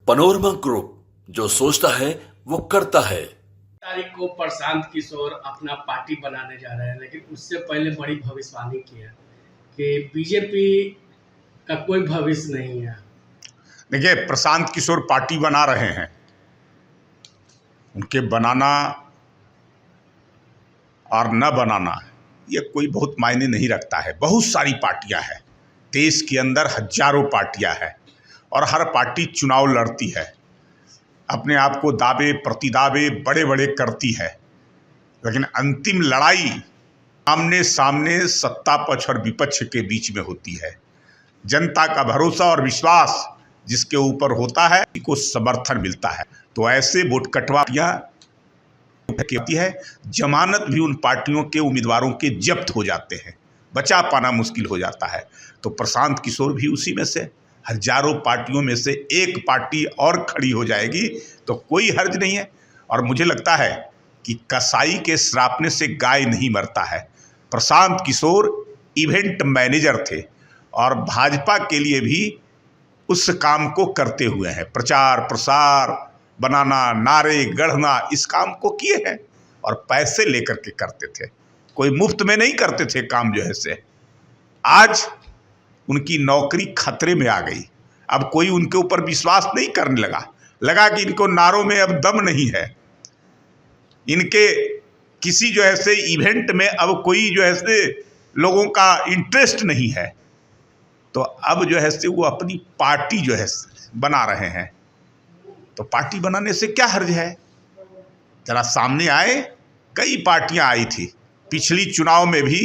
Panorama group, जो सोचता है वो करता है। तारीख को प्रशांत किशोर अपना पार्टी बनाने जा रहे हैं, लेकिन उससे पहले बड़ी भविष्यवाणी की है कि बीजेपी का कोई भविष्य नहीं है। देखिए, प्रशांत किशोर पार्टी बना रहे हैं, उनके बनाना और न बनाना ये कोई बहुत मायने नहीं रखता है। बहुत सारी पार्टियां हैं, देश के अंदर हजारों पार्टियां हैं और हर पार्टी चुनाव लड़ती है, अपने आप को दावे प्रतिदावे बड़े बड़े करती है, लेकिन अंतिम लड़ाई आमने सामने सत्ता पक्ष और विपक्ष के बीच में होती है। जनता का भरोसा और विश्वास जिसके ऊपर होता है को समर्थन मिलता है। तो ऐसे वोट कटवाइयाँ होती है, जमानत भी उन पार्टियों के उम्मीदवारों के जब्त हो जाते हैं, बचा पाना मुश्किल हो जाता है। तो प्रशांत किशोर भी उसी में से, हजारों पार्टियों में से एक पार्टी और खड़ी हो जाएगी तो कोई हर्ज नहीं है। और मुझे लगता है कि कसाई के श्रापने से गाय नहीं मरता है। प्रशांत किशोर इवेंट मैनेजर थे और भाजपा के लिए भी उस काम को करते हुए हैं, प्रचार प्रसार बनाना, नारे गढ़ना, इस काम को किए हैं और पैसे लेकर के करते थे, कोई मुफ्त में नहीं करते थे काम जो है से। आज उनकी नौकरी खतरे में आ गई, अब कोई उनके ऊपर विश्वास नहीं करने लगा कि इनको नारों में अब दम नहीं है, इनके किसी जो है से इवेंट में अब कोई जो है से लोगों का इंटरेस्ट नहीं है। तो अब जो है से वो अपनी पार्टी जो है बना रहे हैं। तो पार्टी बनाने से क्या हर्ज है? जरा सामने आए, कई पार्टियां आई थी, पिछली चुनाव में भी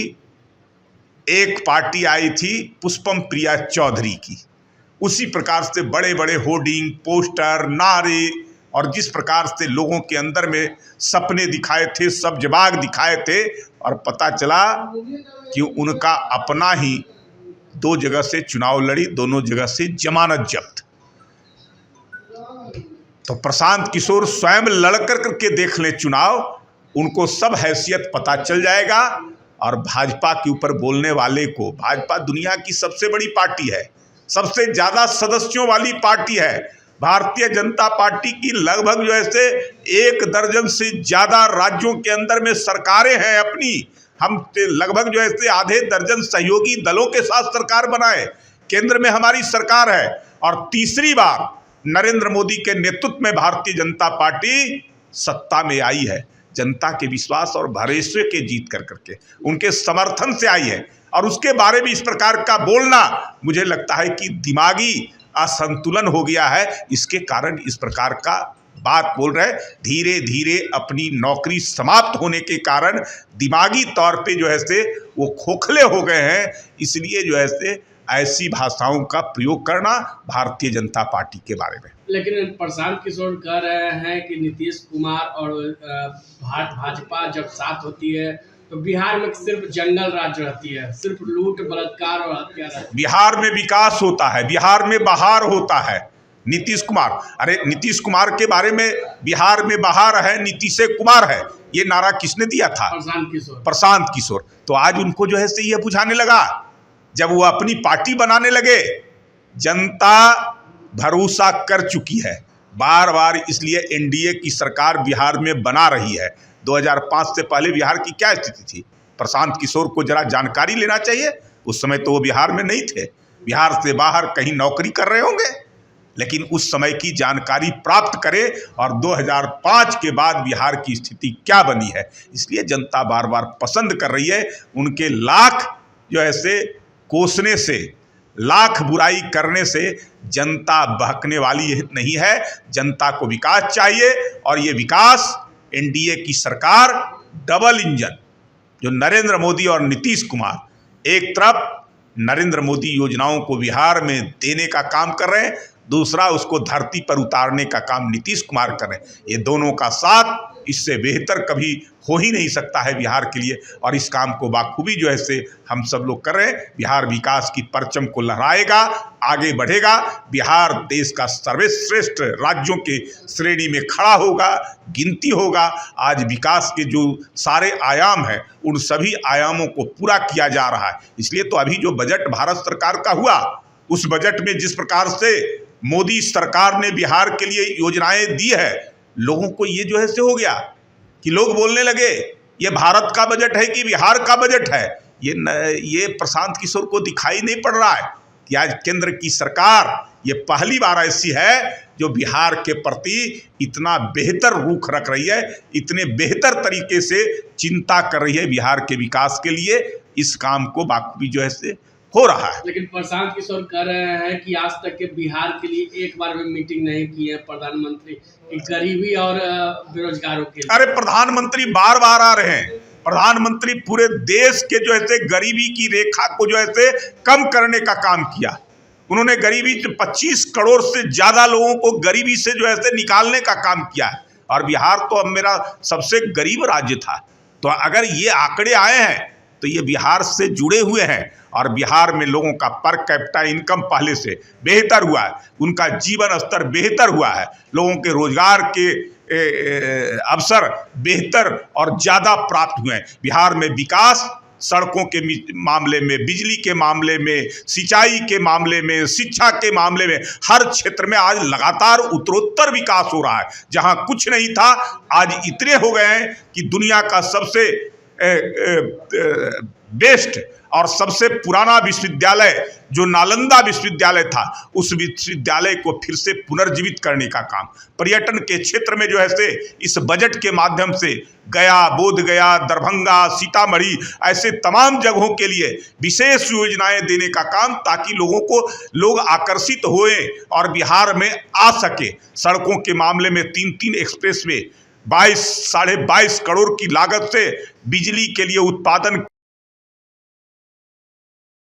एक पार्टी आई थी पुष्पम प्रिया चौधरी की, उसी प्रकार से बड़े बड़े होर्डिंग, पोस्टर, नारे और जिस प्रकार से लोगों के अंदर में सपने दिखाए थे, सब जवाब दिखाए थे, और पता चला कि उनका अपना ही 2 जगह से चुनाव लड़ी, दोनों जगह से जमानत जब्त। तो प्रशांत किशोर स्वयं लड़कर करके देख ले चुनाव, उनको सब हैसियत पता चल जाएगा। और भाजपा के ऊपर बोलने वाले को, भाजपा दुनिया की सबसे बड़ी पार्टी है, सबसे ज़्यादा सदस्यों वाली पार्टी है। भारतीय जनता पार्टी की लगभग जो है से 1 दर्जन से ज़्यादा राज्यों के अंदर में सरकारें हैं अपनी। हम लगभग जो है से आधे दर्जन सहयोगी दलों के साथ सरकार बनाए, केंद्र में हमारी सरकार है और तीसरी बार नरेंद्र मोदी के नेतृत्व में भारतीय जनता पार्टी सत्ता में आई है। जनता के विश्वास और भरोसे के जीत कर करके उनके समर्थन से आई है। और उसके बारे में इस प्रकार का बोलना, मुझे लगता है कि दिमागी असंतुलन हो गया है, इसके कारण इस प्रकार का बात बोल रहे हैं। धीरे धीरे अपनी नौकरी समाप्त होने के कारण दिमागी तौर पे जो है से वो खोखले हो गए हैं, इसलिए जो है से ऐसी भाषाओं का प्रयोग करना भारतीय जनता पार्टी के बारे में। लेकिन प्रशांत किशोर कह रहे हैं कि नीतीश कुमार और भाजपा जब साथ होती है तो बिहार में सिर्फ जंगल राज रहती है, सिर्फ लूट बलात्कार और हत्या रहती है। बिहार में विकास होता है, बिहार में बहार होता है। नीतीश कुमार, अरे नीतीश कुमार के बारे में बिहार में बहार है, नीतीश कुमार है, ये नारा किसने दिया था? प्रशांत किशोर। तो आज उनको जो है से ये बुझाने लगा, जब वो अपनी पार्टी बनाने लगे। जनता भरोसा कर चुकी है बार बार, इसलिए एनडीए की सरकार बिहार में बना रही है। 2005 से पहले बिहार की क्या स्थिति थी? प्रशांत किशोर को जरा जानकारी लेना चाहिए, उस समय तो वो बिहार में नहीं थे, बिहार से बाहर कहीं नौकरी कर रहे होंगे। लेकिन उस समय की जानकारी प्राप्त करें और 2005 के बाद बिहार की स्थिति क्या बनी है। इसलिए जनता बार बार पसंद कर रही है। उनके लाख जो है से कोसने से, लाख बुराई करने से जनता बहकने वाली नहीं है। जनता को विकास चाहिए और ये विकास एनडीए की सरकार, डबल इंजन जो नरेंद्र मोदी और नीतीश कुमार, एक तरफ नरेंद्र मोदी योजनाओं को बिहार में देने का काम कर रहे हैं, दूसरा उसको धरती पर उतारने का काम नीतीश कुमार कर रहे हैं। ये दोनों का साथ, इससे बेहतर कभी हो ही नहीं सकता है बिहार के लिए। और इस काम को बाखूबी जो है से हम सब लोग कर रहे हैं। बिहार विकास की परचम को लहराएगा, आगे बढ़ेगा। बिहार देश का सर्वश्रेष्ठ राज्यों के श्रेणी में खड़ा होगा, गिनती होगा। आज विकास के जो सारे आयाम हैं, उन सभी आयामों को पूरा किया जा रहा है। इसलिए तो अभी जो बजट भारत सरकार का हुआ, उस बजट में जिस प्रकार से मोदी सरकार ने बिहार के लिए योजनाएं दी है, लोगों को ये जो है से हो गया कि लोग बोलने लगे ये भारत का बजट है कि बिहार का बजट है। ये प्रशांत किशोर को दिखाई नहीं पड़ रहा है कि आज केंद्र की सरकार ये पहली बार ऐसी है जो बिहार के प्रति इतना बेहतर रुख रख रही है, इतने बेहतर तरीके से चिंता कर रही है बिहार के विकास के लिए। इस काम को बाखूबी जो है से हो रहा है। लेकिन प्रशांत किशोर कह रहे हैं कि आज तक के बिहार के लिए एक बार भी मीटिंग नहीं की है प्रधानमंत्री की गरीबी और बेरोजगारों के लिए। अरे प्रधानमंत्री बार बार आ रहे हैं, प्रधानमंत्री पूरे देश के जो है गरीबी की रेखा को जो है कम करने का काम किया। उन्होंने गरीबी 25 करोड़ से ज्यादा लोगों को गरीबी से जो है निकालने का काम किया है। और बिहार तो अब मेरा सबसे गरीब राज्य था, तो अगर ये आंकड़े आए हैं तो ये बिहार से जुड़े हुए हैं। और बिहार में लोगों का पर कैपिटा इनकम पहले से बेहतर हुआ है, उनका जीवन स्तर बेहतर हुआ है, लोगों के रोजगार के अवसर बेहतर और ज़्यादा प्राप्त हुए हैं। बिहार में विकास सड़कों के मामले में, बिजली के मामले में, सिंचाई के मामले में, शिक्षा के मामले में, हर क्षेत्र में आज लगातार उत्तरोत्तर विकास हो रहा है। जहां कुछ नहीं था आज इतने हो गए हैं कि दुनिया का सबसे बेस्ट और सबसे पुराना विश्वविद्यालय जो नालंदा विश्वविद्यालय था, उस विश्वविद्यालय को फिर से पुनर्जीवित करने का काम पर्यटन के क्षेत्र में जो है से इस बजट के माध्यम से गया, बोधगया, दरभंगा, सीतामढ़ी ऐसे तमाम जगहों के लिए विशेष योजनाएं देने का काम, ताकि लोग आकर्षित होए और बिहार में आ सके। सड़कों के मामले में 3 एक्सप्रेस वे 22-22.5 करोड़ की लागत से बिजली के लिए उत्पादन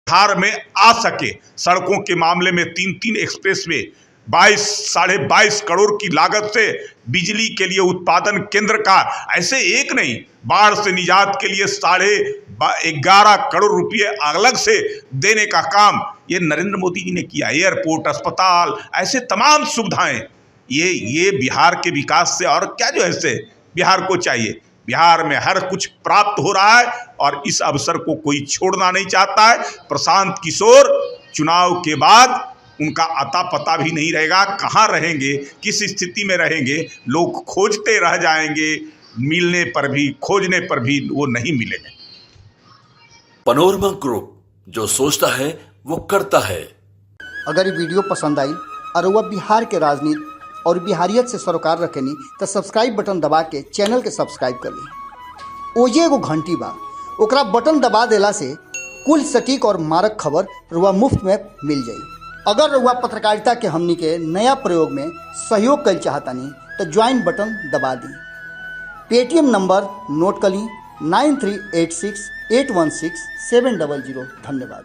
बिहार में आ सके। सड़कों के मामले में 3 एक्सप्रेस वे 22-22.5 करोड़ की लागत से बिजली के लिए उत्पादन केंद्र का, ऐसे एक नहीं, बाढ़ से निजात के लिए 11.5 करोड़ रुपये अलग से देने का काम ये नरेंद्र मोदी जी ने किया। एयरपोर्ट, अस्पताल, ऐसे तमाम सुविधाएं, ये बिहार के विकास से और क्या जो है से बिहार को चाहिए। बिहार में हर कुछ प्राप्त हो रहा है और इस अवसर को कोई छोड़ना नहीं चाहता है। प्रशांत किशोर चुनाव के बाद उनका अता पता भी नहीं रहेगा, कहाँ रहेंगे, किस स्थिति में रहेंगे, लोग खोजते रह जाएंगे, मिलने पर भी, खोजने पर भी वो नहीं मिलेंगे। पनोरमा ग्रुप, जो सोचता है वो करता है। अगर ये वीडियो पसंद आई और वह बिहार के राजनीति और बिहारियत से सरोकार रखेनी तो सब्सक्राइब बटन दबा के चैनल के सब्सक्राइब कर ली। ओजे एगो घंटी बा, ओकरा बटन दबा देला से कुल सटीक और मारक खबर रुआ मुफ्त में मिल जाई। अगर रुआ पत्रकारिता के हमनी के नया प्रयोग में सहयोग कर चाहतानी तो ज्वाइन बटन दबा दी। पेटीएम नंबर नोट कर ली 9386816700। धन्यवाद।